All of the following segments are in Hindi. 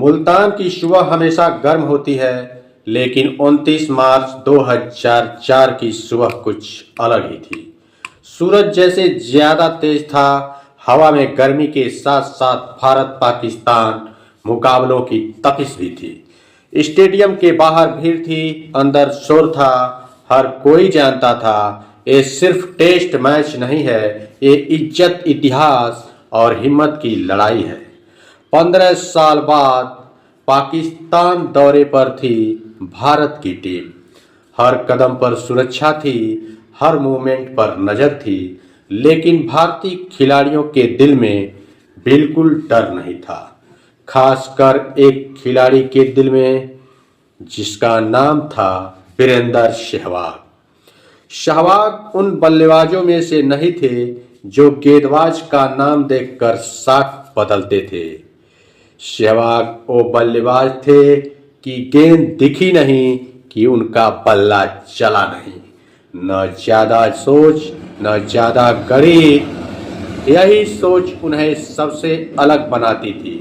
मुल्तान की सुबह हमेशा गर्म होती है, लेकिन 29 मार्च 2004 की सुबह कुछ अलग ही थी। सूरज जैसे ज्यादा तेज था, हवा में गर्मी के साथ साथ भारत पाकिस्तान मुकाबलों की तपिश भी थी। स्टेडियम के बाहर भीड़ थी, अंदर शोर था। हर कोई जानता था ये सिर्फ टेस्ट मैच नहीं है, ये इज्जत, इतिहास और हिम्मत की लड़ाई है। 15 साल बाद पाकिस्तान दौरे पर थी भारत की टीम। हर कदम पर सुरक्षा थी, हर मूवमेंट पर नजर थी, लेकिन भारतीय खिलाड़ियों के दिल में बिल्कुल डर नहीं था। खासकर एक खिलाड़ी के दिल में, जिसका नाम था वीरेंद्र सहवाग। सहवाग उन बल्लेबाजों में से नहीं थे जो गेंदबाज का नाम देखकर साख बदलते थे। सहवाग वो बल्लेबाज थे कि गेंद दिखी नहीं कि उनका बल्ला चला नहीं। न ज्यादा सोच, न ज्यादा गणित, यही सोच उन्हें सबसे अलग बनाती थी।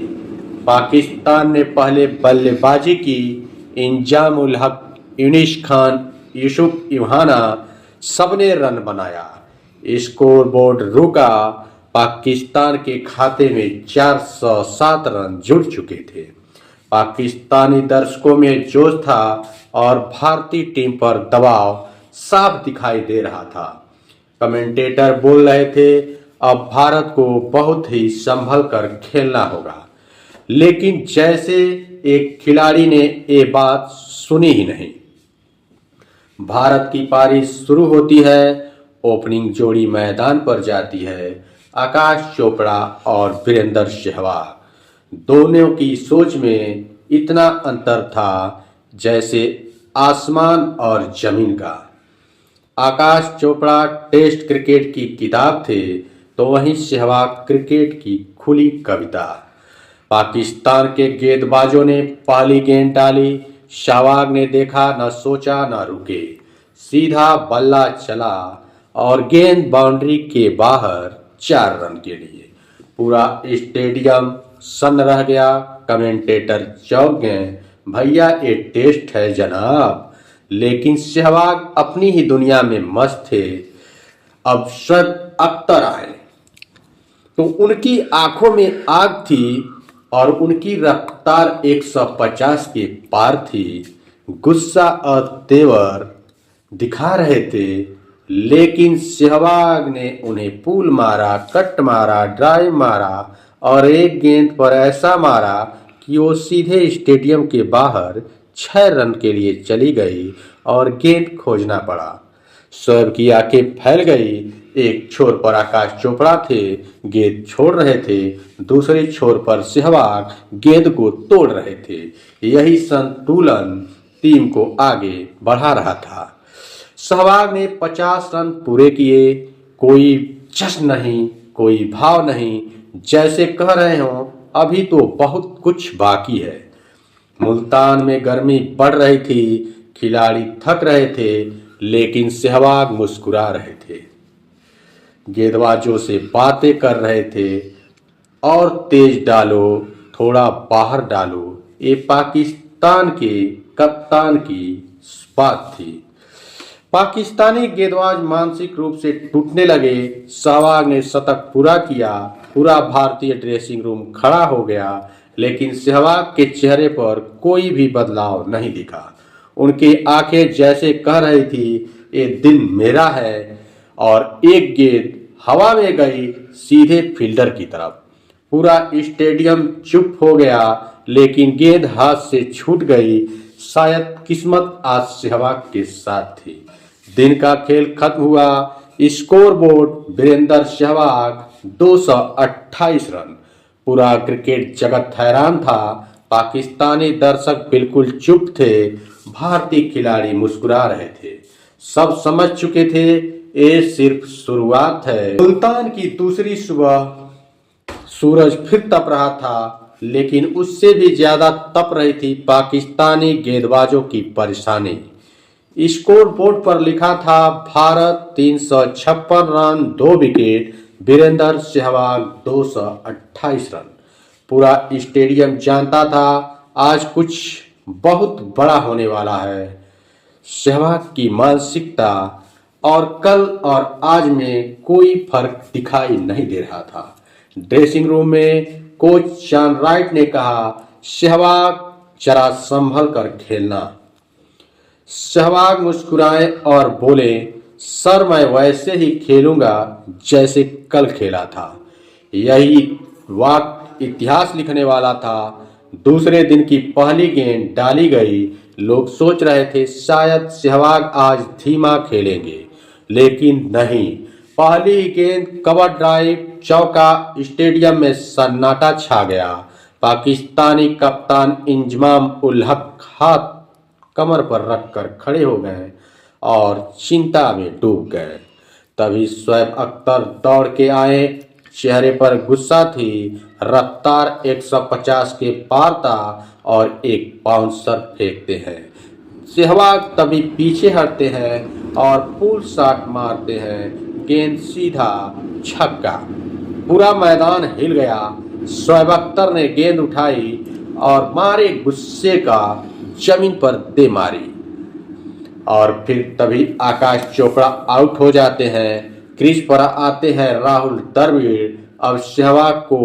पाकिस्तान ने पहले बल्लेबाजी की। इंजाम उल हक, यूनिस खान, यूसुफ इवाना सबने रन बनाया। स्कोर बोर्ड रुका। पाकिस्तान के खाते में 407 रन जुड़ चुके थे। पाकिस्तानी दर्शकों में जोश था और भारतीय टीम पर दबाव साफ दिखाई दे रहा था। कमेंटेटर बोल रहे थे, अब भारत को बहुत ही संभल कर खेलना होगा। लेकिन जैसे एक खिलाड़ी ने ये बात सुनी ही नहीं। भारत की पारी शुरू होती है। ओपनिंग जोड़ी मैदान पर जाती है, आकाश चोपड़ा और वीरेंद्र सहवाग। दोनों की सोच में इतना अंतर था जैसे आसमान और जमीन का। आकाश चोपड़ा टेस्ट क्रिकेट की किताब थे, तो वहीं सहवाग क्रिकेट की खुली कविता। पाकिस्तान के गेंदबाजों ने पहली गेंद डाली। सहवाग ने देखा, न सोचा न रुके, सीधा बल्ला चला और गेंद बाउंड्री के बाहर 4 रन के लिए। पूरा स्टेडियम सन्न रह गया। कमेंटेटर चौंक गए, भैया ये टेस्ट है जनाब। लेकिन सहवाग अपनी ही दुनिया में मस्त थे। अब शोएब अख्तर आए तो उनकी आंखों में आग थी और उनकी रफ्तार 150 के पार थी। गुस्सा और तेवर दिखा रहे थे, लेकिन सहवाग ने उन्हें पुल मारा, कट मारा, ड्राइव मारा और एक गेंद पर ऐसा मारा कि वो सीधे स्टेडियम के बाहर 6 रन के लिए चली गई और गेंद खोजना पड़ा। शोएब की आंखें फैल गई। एक छोर पर आकाश चोपड़ा थे, गेंद छोड़ रहे थे। दूसरे छोर पर सहवाग गेंद को तोड़ रहे थे। यही संतुलन टीम को आगे बढ़ा रहा था। सहवाग ने 50 रन पूरे किए। कोई जश्न नहीं, कोई भाव नहीं, जैसे कह रहे हो अभी तो बहुत कुछ बाकी है। मुल्तान में गर्मी बढ़ रही थी, खिलाड़ी थक रहे थे, लेकिन सहवाग मुस्कुरा रहे थे, गेंदबाजों से बातें कर रहे थे। और तेज डालो, थोड़ा बाहर डालो, ये पाकिस्तान के कप्तान की बात थी। पाकिस्तानी गेंदबाज मानसिक रूप से टूटने लगे। सहवाग ने शतक पूरा किया। पूरा भारतीय ड्रेसिंग रूम खड़ा हो गया, लेकिन सहवाग के चेहरे पर कोई भी बदलाव नहीं दिखा। उनकी आंखें जैसे कह रही थी, ये दिन मेरा है। और एक गेंद हवा में गई, सीधे फील्डर की तरफ। पूरा स्टेडियम चुप हो गया, लेकिन गेंद हाथ से छूट गई। शायद किस्मत आज सहवाग के साथ थी। दिन का खेल खत्म हुआ। Score board, Virender Sehwag 228 run. पूरा क्रिकेट जगत हैरान था। पाकिस्तानी दर्शक बिल्कुल चुप थे। भारतीय खिलाड़ी मुस्कुरा रहे थे। सब समझ चुके थे ये सिर्फ शुरुआत है। मुल्तान की दूसरी सुबह सूरज फिर तप रहा था, लेकिन उससे भी ज्यादा तप रही थी पाकिस्तानी गेंदबाजों की परेशानी। स्कोर बोर्ड पर लिखा था, Bharat 356 run, 2 wicket, Virender Sehwag 228 run. पूरा स्टेडियम जानता था आज कुछ बहुत बड़ा होने वाला है। सहवाग की मानसिकता और कल और आज में कोई फर्क दिखाई नहीं दे रहा था। ड्रेसिंग रूम में कोच शॉन राइट ने कहा, सहवाग जरा संभल कर खेलना। सहवाग मुस्कुराए और बोले, सर मैं वैसे ही खेलूंगा जैसे कल खेला था। यही वाक्य इतिहास लिखने वाला था। दूसरे दिन की पहली गेंद डाली गई। लोग सोच रहे थे शायद सहवाग आज धीमा खेलेंगे, लेकिन नहीं। पहली गेंद कवर ड्राइव चौका। स्टेडियम में सन्नाटा छा गया। पाकिस्तानी कप्तान इंजमाम उल हक हाथ कमर पर रखकर खड़े हो गए और चिंता में डूब गए। तभी शोएब अख्तर दौड़ के आए। चेहरे पर गुस्सा थी। रफ्तार 150 के पार था और एक बाउंसर फेंकते हैं। सहवाग तभी पीछे हटते हैं और पुल शॉट मारते हैं। गेंद सीधा छक्का। पूरा मैदान हिल गया। शोएब अख्तर ने गेंद उठाई और मारे गुस्से का जमीन पर दे मारी। और फिर तभी आकाश चोपड़ा आउट हो जाते हैं। क्रीज पर आते हैं राहुल द्रविड़। अब सहवाग को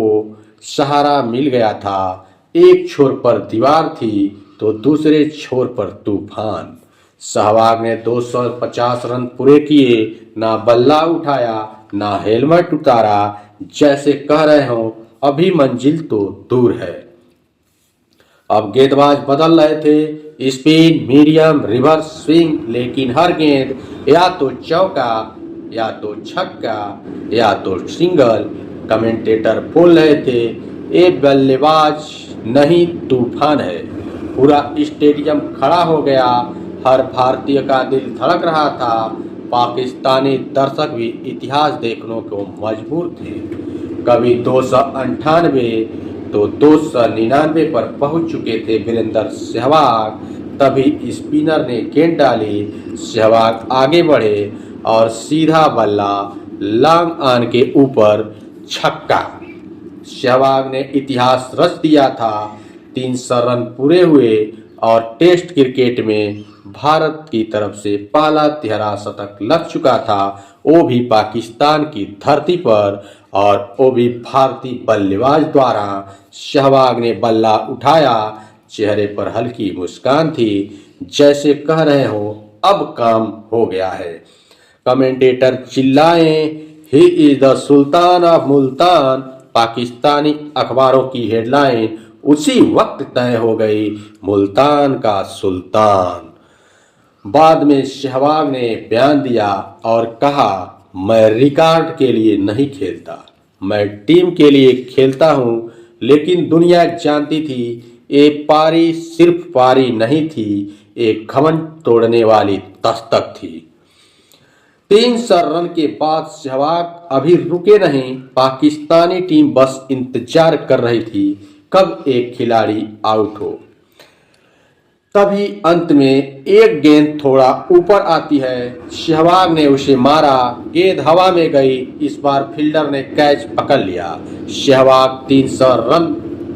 सहारा मिल गया था। एक छोर पर दीवार थी तो दूसरे छोर पर तूफान। सहवाग ने 250 रन पूरे किए। ना बल्ला उठाया, ना हेलमेट उतारा। जैसे कह रहे हो अभी मंजिल तो दूर है। अब गेंदबाज बदल रहे थे, स्पिन, मीडियम, रिवर्स स्विंग, लेकिन हर गेंद या तो चौका, या तो छक्का, या तो सिंगल। कमेंटेटर बोल रहे थे, ये बल्लेबाज नहीं तूफान है। पूरा स्टेडियम खड़ा हो गया। हर भारतीय का दिल धड़क रहा था। पाकिस्तानी दर्शक भी इतिहास देखने को मजबूर थे। कभी 298 तो 299 पर पहुंच चुके थे वीरेंद्र सहवाग। तभी स्पिनर ने गेंद डाली। सहवाग आगे बढ़े और सीधा बल्ला लॉन्ग ऑन के ऊपर छक्का। सहवाग ने इतिहास रच दिया था। 300 रन पूरे हुए और टेस्ट क्रिकेट में भारत की तरफ से पहला तिहरा शतक लग चुका था, वो भी पाकिस्तान की धरती पर, और वो भी भारतीय बल्लेबाज द्वारा। सहवाग ने बल्ला उठाया। चेहरे पर हल्की मुस्कान थी, जैसे कह रहे हो अब काम हो गया है। कमेंटेटर चिल्लाए, he is the sultan of Multan. Pakistani अखबारों की हेडलाइन उसी वक्त तय हो गई, मुल्तान का सुल्तान। बाद में सहवाग ने बयान दिया और कहा, मैं रिकॉर्ड के लिए नहीं खेलता, मैं टीम के लिए खेलता हूं। लेकिन दुनिया जानती थी ये पारी सिर्फ पारी नहीं थी, एक घमंड तोड़ने वाली दस्तक थी। 300 रन के बाद सहवाग अभी रुके नहीं। पाकिस्तानी टीम बस इंतजार कर रही थी कब एक खिलाड़ी आउट हो। तभी अंत में एक गेंद थोड़ा ऊपर आती है। सहवाग ने उसे मारा। गेंद हवा में गई। इस बार फील्डर ने कैच पकड़ लिया। सहवाग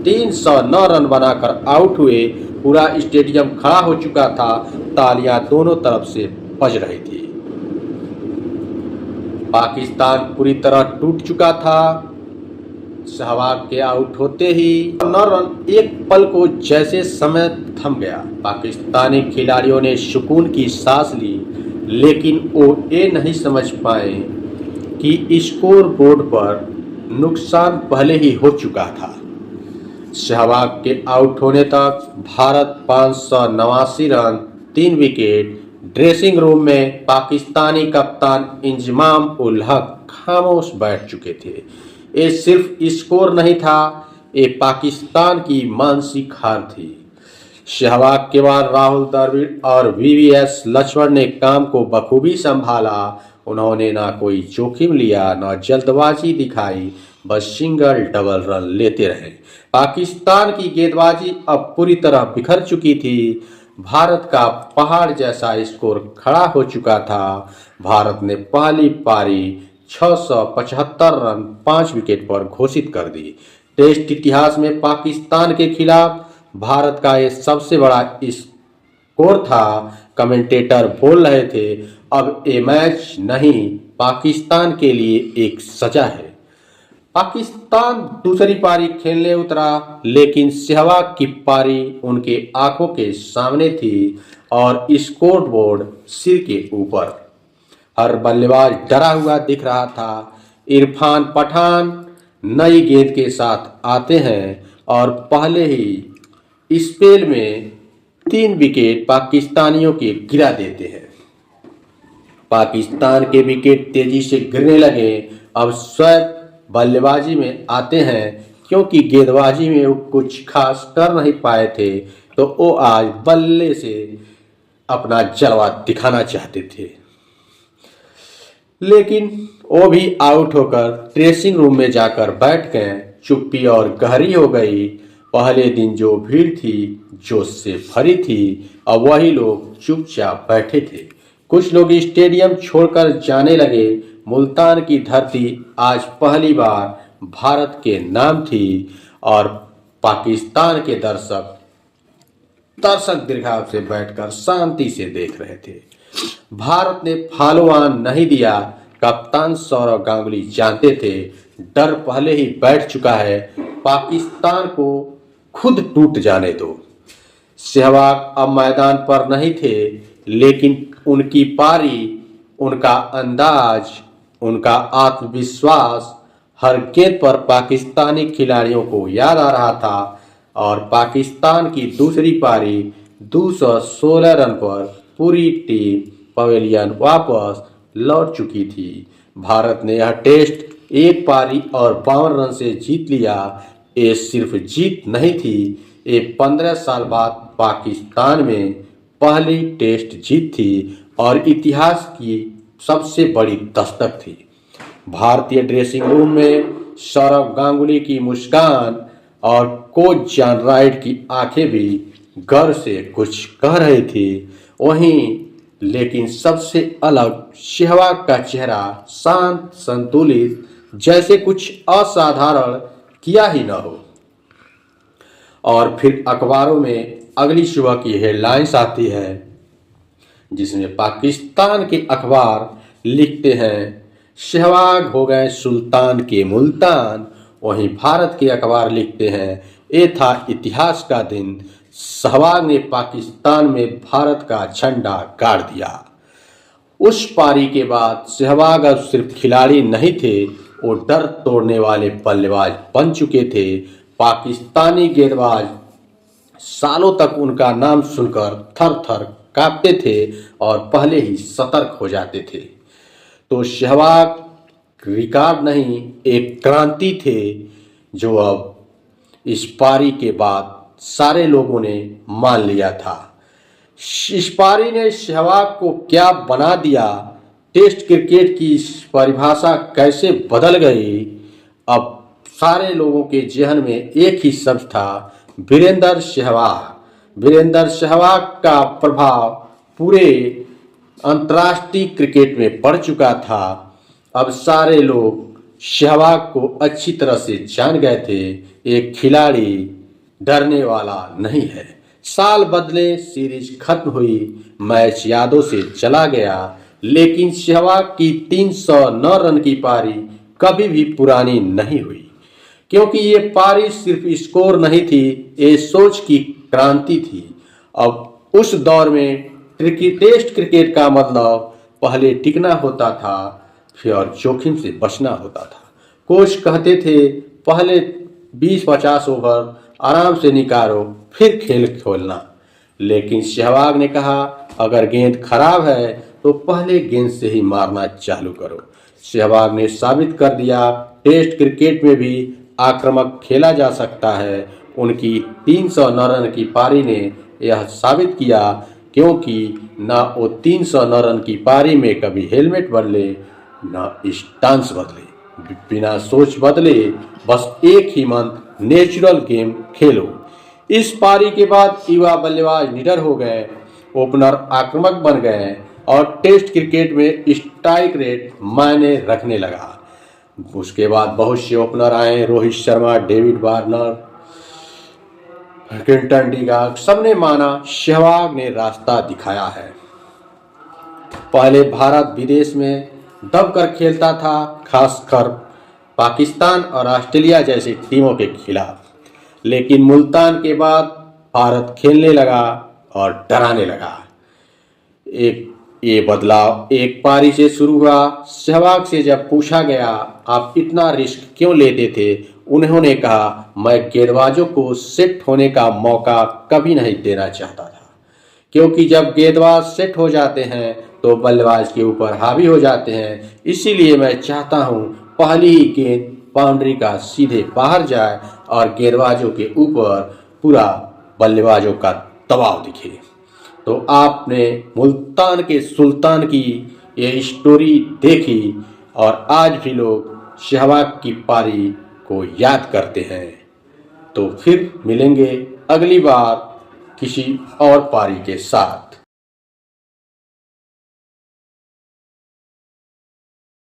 309 रन बनाकर आउट हुए। पूरा स्टेडियम खड़ा हो चुका था। तालियां दोनों तरफ से बज रही थी। पाकिस्तान पूरी तरह टूट चुका था। सहवाग के आउट होते ही 9 रन, एक पल को जैसे समय थम गया। पाकिस्तानी खिलाड़ियों ने सुकून की सांस ली, लेकिन वो ये नहीं समझ पाए कि स्कोर बोर्ड पर नुकसान पहले ही हो चुका था। सहवाग के आउट होने तक Bharat 589 run, 3 wicket. Dressing room में पाकिस्तानी कप्तान इंजमाम उल हक खामोश बैठ चुके थे। ये सिर्फ स्कोर नहीं था, ये पाकिस्तान की मानसिक हार थी। सहवाग के बाद राहुल द्रविड़ और वीवीएस लक्ष्मण ने काम को बखूबी संभाला। उन्होंने ना कोई जोखिम लिया, ना जल्दबाजी दिखाई, बस सिंगल डबल रन लेते रहे। पाकिस्तान की गेंदबाजी अब पूरी तरह बिखर चुकी थी। भारत का पहाड़ जैसा स्कोर खड़ा हो चुका था। भारत ने पहली पारी 675 रन 5 विकेट पर घोषित कर दी। टेस्ट इतिहास में पाकिस्तान के खिलाफ भारत का ये सबसे बड़ा स्कोर था। कमेंटेटर बोल रहे थे, अब ये मैच नहीं, पाकिस्तान के लिए एक सजा है। पाकिस्तान दूसरी पारी खेलने उतरा, लेकिन सहवाग की पारी उनके आंखों के सामने थी और स्कोर बोर्ड सिर के ऊपर। हर बल्लेबाज डरा हुआ दिख रहा था। इरफान पठान नई गेंद के साथ आते हैं और पहले ही स्पेल में 3 विकेट पाकिस्तानियों के गिरा देते हैं। पाकिस्तान के विकेट तेजी से गिरने लगे। अब शोएब बल्लेबाजी में आते हैं, क्योंकि गेंदबाजी में वो कुछ खास कर नहीं पाए थे, तो वो आज बल्ले से अपना जलवा दिखाना चाहते थे। लेकिन वो भी आउट होकर ड्रेसिंग रूम में जाकर बैठ गए। चुप्पी और गहरी हो गई। पहले दिन जो भीड़ थी जोश से भरी थी, अब वही लोग चुपचाप बैठे थे। कुछ लोग स्टेडियम छोड़कर जाने लगे। मुल्तान की धरती आज पहली बार भारत के नाम थी और पाकिस्तान के दर्शक दीर्घाव से बैठकर शांति से देख रहे थे। भारत ने फॉलो ऑन नहीं दिया। कप्तान सौरव गांगुली जानते थे, डर पहले ही बैठ चुका है, पाकिस्तान को खुद टूट जाने दो। सहवाग अब मैदान पर नहीं थे, लेकिन उनकी पारी, उनका अंदाज, उनका आत्मविश्वास हर गेंद पर पाकिस्तानी खिलाड़ियों को याद आ रहा था और पाकिस्तान की दूसरी पारी 216 रन पर पूरी टीम पवेलियन वापस लौट चुकी थी। भारत ने यह टेस्ट एक पारी और 52 रन से जीत लिया। ये सिर्फ जीत नहीं थी, ये 15 साल बाद पाकिस्तान में पहली टेस्ट जीत थी और इतिहास की सबसे बड़ी दस्तक थी। भारतीय ड्रेसिंग रूम में सौरव गांगुली की मुस्कान और कोच जॉन राइट की आंखें भी गर्व से कुछ कह रही थी। वहीं लेकिन सबसे अलग सहवाग का चेहरा शांत, संतुलित, जैसे कुछ असाधारण किया ही न हो। और फिर अखबारों में अगली सुबह की हेडलाइंस आती है, जिसमें पाकिस्तान के अखबार लिखते हैं, सहवाग हो गए सुल्तान के मुल्तान। वहीं भारत के अखबार लिखते हैं, ये था इतिहास का दिन, सहवाग ने पाकिस्तान में भारत का झंडा गाड़ दिया। उस पारी के बाद सहवाग अब सिर्फ खिलाड़ी नहीं थे, वो डर तोड़ने वाले बल्लेबाज बन चुके थे। पाकिस्तानी गेंदबाज सालों तक उनका नाम सुनकर थर थर कांपते थे और पहले ही सतर्क हो जाते थे। तो सहवाग रिकॉर्ड नहीं, एक क्रांति थे, जो अब इस पारी के बाद सारे लोगों ने मान लिया था। इस पारी ने सहवाग को क्या बना दिया, टेस्ट क्रिकेट की परिभाषा कैसे बदल गई, अब सारे लोगों के जहन में एक ही शब्द था, वीरेंद्र सहवाग। वीरेंद्र सहवाग का प्रभाव पूरे अंतर्राष्ट्रीय क्रिकेट में पड़ चुका था। अब सारे लोग सहवाग को अच्छी तरह से जान गए थे, एक खिलाड़ी डरने वाला नहीं है। साल बदले, सीरीज खत्म हुई, मैच यादों से चला गया, लेकिन सहवाग की 309 रन की पारी कभी भी पुरानी नहीं हुई, क्योंकि ये पारी सिर्फ स्कोर नहीं थी, ये सोच की क्रांति थी। अब उस दौर में टेस्ट क्रिकेट का मतलब पहले टिकना होता था, फिर और जोखिम से बचना होता था। कोच कहते थे, पहले 20-50 ओवर आराम से निकालो, फिर खेल खोलना। लेकिन सहवाग ने कहा, अगर गेंद खराब है तो पहले गेंद से ही मारना चालू करो। सहवाग ने साबित कर दिया, टेस्ट क्रिकेट में भी आक्रामक खेला जा सकता है। उनकी 309 रन की पारी ने यह साबित किया, क्योंकि ना वो 309 रन की पारी में कभी हेलमेट बदले, ना स्टांस बदले, बिना सोच बदले, बस एक ही मंत्र, नेचुरल गेम खेलो। इस पारी के बाद युवा बल्लेबाज निडर हो गए, ओपनर आक्रामक बन गए और टेस्ट क्रिकेट में स्ट्राइक रेट मायने रखने लगा। उसके बाद बहुत से ओपनर आए, Rohit Sharma, David Warner, Quinton de Kock सबने माना सहवाग ने रास्ता दिखाया है। पहले भारत विदेश में दबकर खेलता था, खासकर पाकिस्तान और ऑस्ट्रेलिया जैसी टीमों के खिलाफ, लेकिन मुल्तान के बाद भारत खेलने लगा और डराने लगा। ये बदलाव एक पारी से शुरू हुआ। सहवाग से जब पूछा गया आप इतना रिस्क क्यों लेते थे, उन्होंने कहा मैं गेंदबाजों को सेट होने का मौका कभी नहीं देना चाहता था, क्योंकि जब गेंदबाज सेट हो जाते हैं तो बल्लेबाज के ऊपर हावी हो जाते हैं। इसीलिए मैं चाहता हूं पहली ही गेंद बाउंड्री का सीधे बाहर जाए और गेंदबाजों के ऊपर पूरा बल्लेबाजों का दबाव दिखे। तो आपने मुल्तान के सुल्तान की ये स्टोरी देखी और आज भी लोग सहवाग की पारी को याद करते हैं। तो फिर मिलेंगे अगली बार किसी और पारी के साथ।